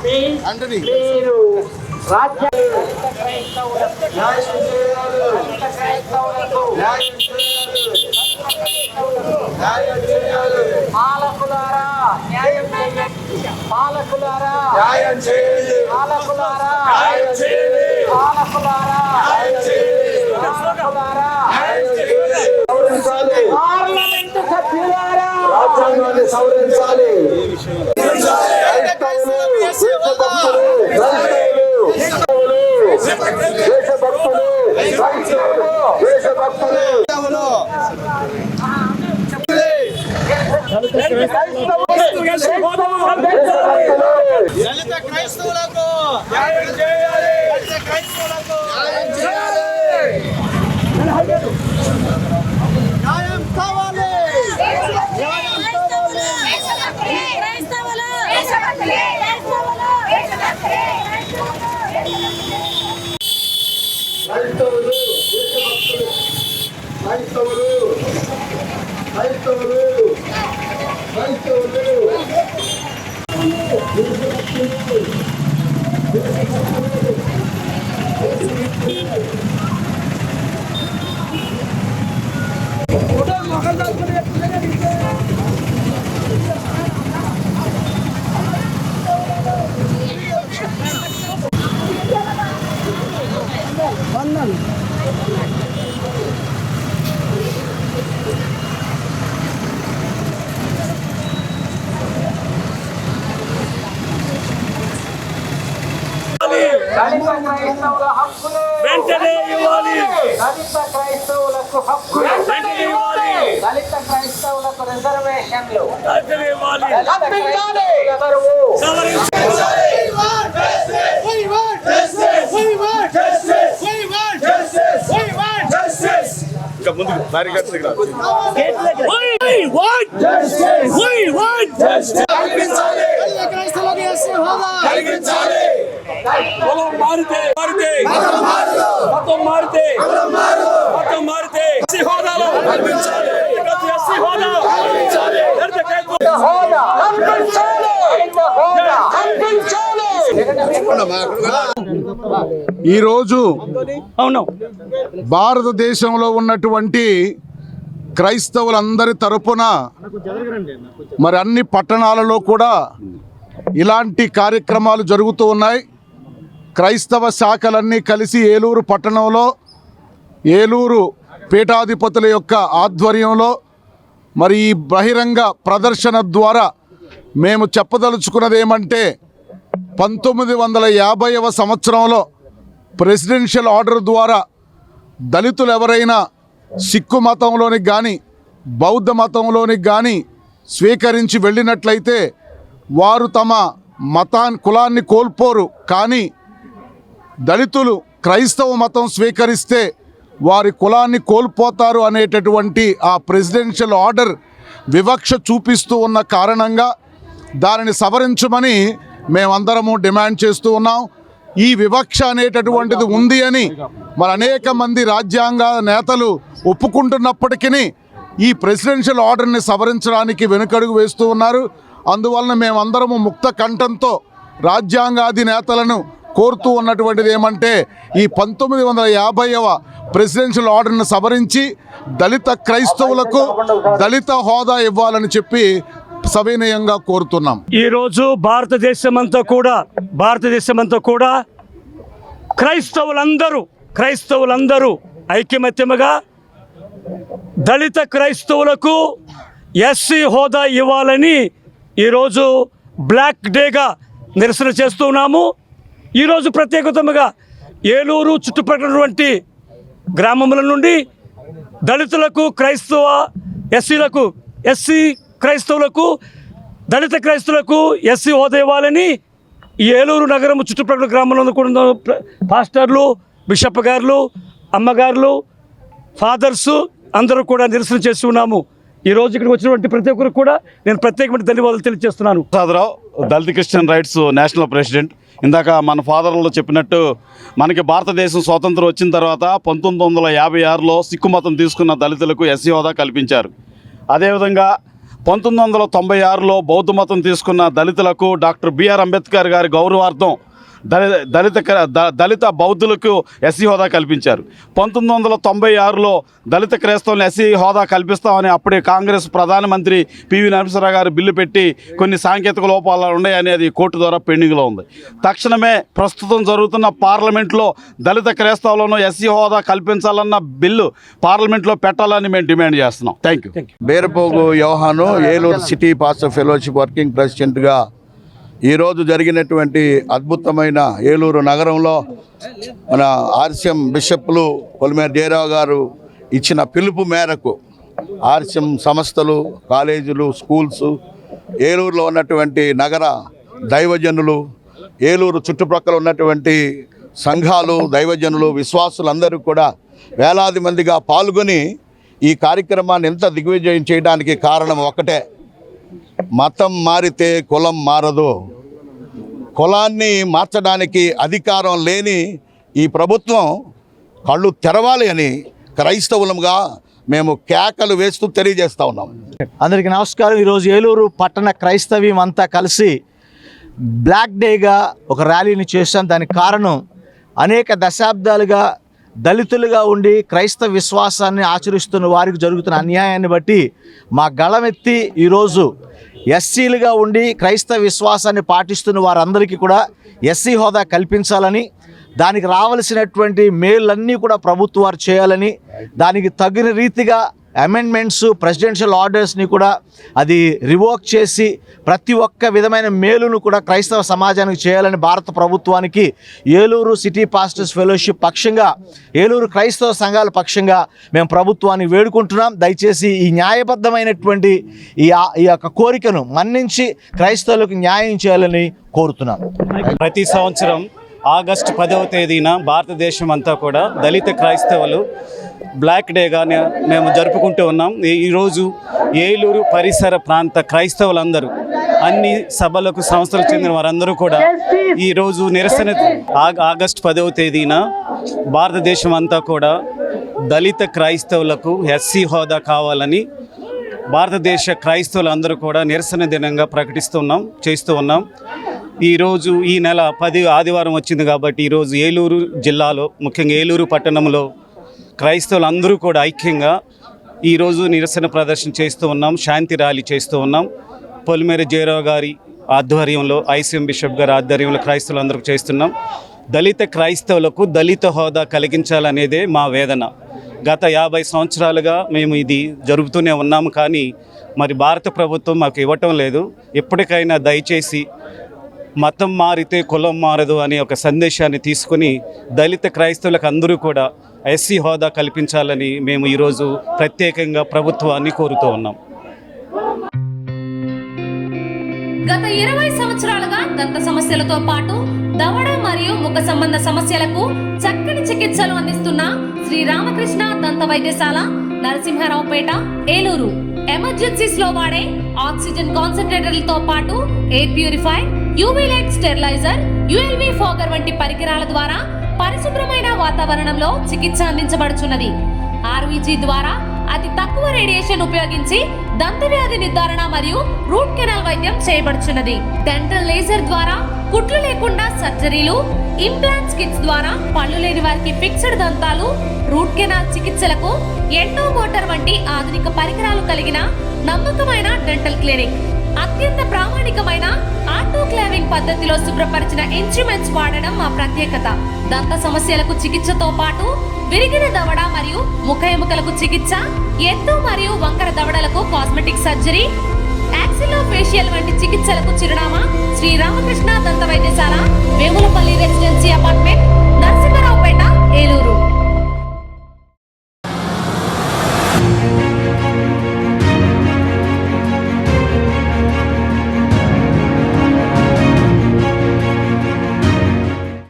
మీరు పాలకులారా న్యాయం చేయండి, పాలకులారా న్యాయం చేయండి, పాలకులారా న్యాయం చేయండి, పాలకులారా న్యాయం చేయండి, పాలకులారా న్యాయం చేయండి. సవరించాలి పార్లమెంటు సభ్యులారా, రాజ్యాంగాన్ని సవరించాలి. దళిత క్రైస్తవులకు న్యాయం చేయాలి, దళిత క్రైస్తవులకు న్యాయం చేయాలి, న్యాయం కావాలి, న్యాయం కావాలి. దళిత క్రైస్తవుల హక్కులు వెంటనే ఇవ్వాలి, దళిత క్రైస్తవులకు హక్కులు వెంటనే ఇవ్వాలి, దళిత క్రైస్తవులకు రిజర్వేషన్లు వెంటనే ఇవ్వాలి. కల్పించాలి. ఎవరు ఇంకా ముందుకు మారితే హోదాలో ఈరోజు భారతదేశంలో ఉన్నటువంటి క్రైస్తవులందరి తరపున మరి అన్ని పట్టణాలలో కూడా ఇలాంటి కార్యక్రమాలు జరుగుతూ ఉన్నాయి. క్రైస్తవ శాఖలన్నీ కలిసి ఏలూరు పట్టణంలో ఏలూరు పీఠాధిపతుల యొక్క ఆధ్వర్యంలో మరి ఈ బహిరంగ ప్రదర్శన ద్వారా మేము చెప్పదలుచుకున్నది ఏమంటే 1950వ సంవత్సరంలో ప్రెసిడెన్షియల్ ఆర్డర్ ద్వారా దళితులు ఎవరైనా సిక్కు మతంలోనికి కానీ బౌద్ధ మతంలోనికి కానీ స్వీకరించి వెళ్ళినట్లయితే వారు తమ కులాన్ని కోల్పోరు. కానీ దళితులు క్రైస్తవ మతం స్వీకరిస్తే వారి కులాన్ని కోల్పోతారు అనేటటువంటి ఆ ప్రెసిడెన్షియల్ ఆర్డర్ వివక్ష చూపిస్తూ ఉన్న కారణంగా దానిని సవరించమని మేమందరము డిమాండ్ చేస్తూ ఉన్నాం. ఈ వివక్ష అనేటటువంటిది ఉంది అని మరి అనేక మంది రాజ్యాంగ నేతలు ఒప్పుకుంటున్నప్పటికీ ఈ ప్రెసిడెన్షియల్ ఆర్డర్ని సవరించడానికి వెనుకడుగు వేస్తూ ఉన్నారు. అందువలన మేమందరము ముక్త కంఠంతో రాజ్యాంగాధినేతలను కోరుతూ ఉన్నటువంటిది ఏమంటే ఈ 1950వ ప్రెసిడెన్షియల్ ఆర్డర్ను సవరించి దళిత క్రైస్తవులకు దళిత హోదా ఇవ్వాలని చెప్పి సవినయంగా కోరుతున్నాం. ఈరోజు భారతదేశమంతా కూడా క్రైస్తవులందరూ ఐకమత్యముగా దళిత క్రైస్తవులకు ఎస్సీ హోదా ఇవ్వాలని ఈరోజు బ్లాక్ డేగా నిరసన చేస్తున్నాము. ఈరోజు ప్రత్యేకతముగా ఏలూరు చుట్టుపక్కల గ్రామముల నుండి దళితులకు ఎస్సీ క్రైస్తవులకు దళిత క్రైస్తవులకు ఎస్సీ హోదా ఇవ్వాలని ఈ ఏలూరు నగరం చుట్టుపక్కల గ్రామంలో కూడా పాస్టర్లు, బిషప్ గారులు, అమ్మగారులు, ఫాదర్సు అందరూ కూడా నిరసన చేస్తున్నాము. ఈరోజు ఇక్కడికి వచ్చినటువంటి ప్రతి ఒక్కరికి కూడా నేను ప్రత్యేకమైన ధన్యవాదాలు తెలియజేస్తున్నాను. ప్రసాదరావు, దళిత క్రిస్టియన్ రైట్స్ నేషనల్ ప్రెసిడెంట్. ఇందాక మన ఫాదర్లో చెప్పినట్టు మనకి భారతదేశం స్వాతంత్రం వచ్చిన తర్వాత 1956లో సిక్కు మతం తీసుకున్న దళితులకు ఎస్సీ హోదా కల్పించారు. అదేవిధంగా 1996లో బౌద్ధ మతం తీసుకున్న దళితులకు డాక్టర్ బిఆర్ అంబేద్కర్ గారి గౌరవార్థం దళిత బౌద్ధులకు ఎస్సీ హోదా కల్పించారు. 1996లో దళిత క్రైస్తవులను ఎస్సీ హోదా కల్పిస్తామని అప్పుడే కాంగ్రెస్ ప్రధానమంత్రి పివి నరసింహారావు గారు బిల్లు పెట్టి కొన్ని సాంకేతిక లోపాలు ఉన్నాయి అనేది కోర్టు ద్వారా పెండింగ్లో ఉంది. తక్షణమే ప్రస్తుతం జరుగుతున్న పార్లమెంట్లో దళిత క్రైస్తవులను ఎస్సీ హోదా కల్పించాలన్న బిల్లు పార్లమెంట్లో పెట్టాలని మేము డిమాండ్ చేస్తున్నాం. Thank you. Berapogu Yohanu Eluru city pastor fellowship working ప్రెసిడెంట్గా ఈరోజు జరిగినటువంటి అద్భుతమైన ఏలూరు నగరంలో మన ఆర్సిఎం బిషప్లు పొలిమేర జయరావు గారు ఇచ్చిన పిలుపు మేరకు ఆర్సిఎం సంస్థలు, కాలేజీలు, స్కూల్స్, ఏలూరులో ఉన్నటువంటి నగర దైవజనులు, ఏలూరు చుట్టుప్రక్కల ఉన్నటువంటి సంఘాలు, దైవజనులు, విశ్వాసులందరూ కూడా వేలాది మందిగా పాల్గొని ఈ కార్యక్రమాన్ని ఎంత దిగ్విజయం చేయడానికి కారణం ఒకటే, మతం మారితే కులం మారదు. కులాన్ని మార్చడానికి అధికారం లేని ఈ ప్రభుత్వం కళ్ళు తెరవాలి అని క్రైస్తవులంగా మేము కేకలు వేస్తూ తెలియజేస్తూ ఉన్నాం. అందరికీ నమస్కారం. ఈరోజు ఏలూరు పట్టణ క్రైస్తవ్యం అంతా కలిసి బ్లాక్ డేగా ఒక ర్యాలీని చేశాం. దానికి కారణం అనేక దశాబ్దాలుగా దళితులుగా ఉండి క్రైస్తవ విశ్వాసాన్ని ఆచరిస్తున్న వారికి జరుగుతున్న అన్యాయాన్ని బట్టి మా గళమెత్తి ఈరోజు ఎస్సీలుగా ఉండి క్రైస్తవ విశ్వాసాన్ని పాటిస్తున్న వారందరికీ కూడా ఎస్సీ హోదా కల్పించాలని, దానికి రావాల్సినటువంటి మేళ్ళన్నీ కూడా ప్రభుత్వాలు చేయాలని, దానికి తగిన రీతిగా అమెండ్మెంట్స్, ప్రెసిడెన్షియల్ ఆర్డర్స్ని కూడా అది రివోక్ చేసి ప్రతి ఒక్క విధమైన మేలును కూడా క్రైస్తవ సమాజానికి చేయాలని భారత ప్రభుత్వానికి ఏలూరు సిటీ పాస్టర్స్ ఫెలోషిప్ పక్షంగా, ఏలూరు క్రైస్తవ సంఘాల పక్షంగా మేము ప్రభుత్వాన్ని వేడుకుంటున్నాం. దయచేసి ఈ న్యాయబద్ధమైనటువంటి ఈ యొక్క కోరికను మన్నించి క్రైస్తవులకు న్యాయం చేయాలని కోరుతున్నాం. ప్రతి సంవత్సరం ఆగస్టు 10వ తేదీన భారతదేశం అంతా కూడా దళిత క్రైస్తవులు బ్లాక్ డేగా మేము జరుపుకుంటూ ఉన్నాం. ఈరోజు ఏలూరు పరిసర ప్రాంత క్రైస్తవులందరూ, అన్ని సభలకు సంస్థలకు చెందిన వారందరూ కూడా ఈరోజు నిరసన ఆగస్టు 10వ తేదీన భారతదేశం అంతా కూడా దళిత క్రైస్తవులకు ఎస్సీ హోదా కావాలని భారతదేశ క్రైస్తవులందరూ కూడా నిరసన దినంగా చేస్తూ ఉన్నాం. ఈరోజు ఈ నెల 10 ఆదివారం వచ్చింది కాబట్టి ఈరోజు ఏలూరు జిల్లాలో, ముఖ్యంగా ఏలూరు పట్టణంలో క్రైస్తవులందరూ కూడా ఐక్యంగా ఈరోజు నిరసన ప్రదర్శన చేస్తూ ఉన్నాం, శాంతి ర్యాలీ చేస్తూ ఉన్నాం. పొలిమేర జయరావు గారి ఆధ్వర్యంలో, ఐసీఎం బిషప్ గారి ఆధ్వర్యంలో క్రైస్తవులందరూ చేస్తున్నాం. దళిత క్రైస్తవులకు దళిత హోదా కలిగించాలనేదే మా వేదన. గత 50 సంవత్సరాలుగా మేము ఇది జరుపుతూనే ఉన్నాము, కానీ మరి భారత ప్రభుత్వం మాకు ఇవ్వటం లేదు. ఎప్పటికైనా దయచేసి మతం మారితే కులం మారదు అనే ఒక సందేశాన్ని తీసుకుని దళిత క్రైస్తవులకు అందరూ కూడా ఎస్సీ హోదా కల్పించాలని మేము ఈరోజు ప్రత్యేకంగా ప్రభుత్వాన్ని కోరుతూ ఉన్నాం. గత 20 సంవత్సరాలుగా దంత సమస్యలతో పాటు దవడ మరియు ముఖ సంబంధ సమస్యలకు చక్కని చికిత్సలు అందిస్తున్న శ్రీ రామకృష్ణ దంత వైద్యశాల, నరసింహారావుపేట, ఏలూరు. ఎమర్జెన్సీస్ లో వాడే ఆక్సిజన్ కాన్సంట్రేటర్లతో పాటు air purify, UV light steriliser, ULV fogger వంటి పరికరాల ద్వారా పరిశుభ్రమైన వాతావరణంలో చికిత్స అందించబడుచున్నది. ఆర్వీజీ ద్వారా అతి తక్కువ రేడియేషన్ ఉపయోగించి దంత వ్యాధి నిర్ధారణ మరియు రూట్ కెనాల్ వైద్యం చేయబడుచున్నది. డెంటల్ లేజర్ ద్వారా కుట్లు లేకుండా సర్జరీలు, ఇంప్లాంట్స్ కిట్స్ ద్వారా పళ్ళు లేని వారికి ఫిక్స్డ్ దంతాలు, రూట్ కెనాల్ చికిత్సలకు ఎండో మోటార్ వంటి ఆధునిక పరికరాలు కలిగిన నమ్మకమైన డెంటల్ క్లినిక్. అత్యంత ప్రామాణికమైన ఆటోక్లావింగ్ పద్ధతిలో శుభ్రపరిచిన ఇన్స్ట్రుమెంట్స్ వాడడం మా ప్రత్యేకత. దంత సమస్యలకు చికిత్సతో పాటు విరిగిన దవడ మరియు ముఖ ఎముకలకు చికిత్స, ఎత్తు మరియు వంకర దవడలకు కాస్మెటిక్ సర్జరీ, యాక్సిలోఫేషియల్ వంటి చికిత్సలకు చిరునామా శ్రీ రామకృష్ణ దంత వైద్యశాల, వేములపల్లి రెసిడెన్సీ అపార్ట్మెంట్, నరసింహారావుపేట, ఏలూరు.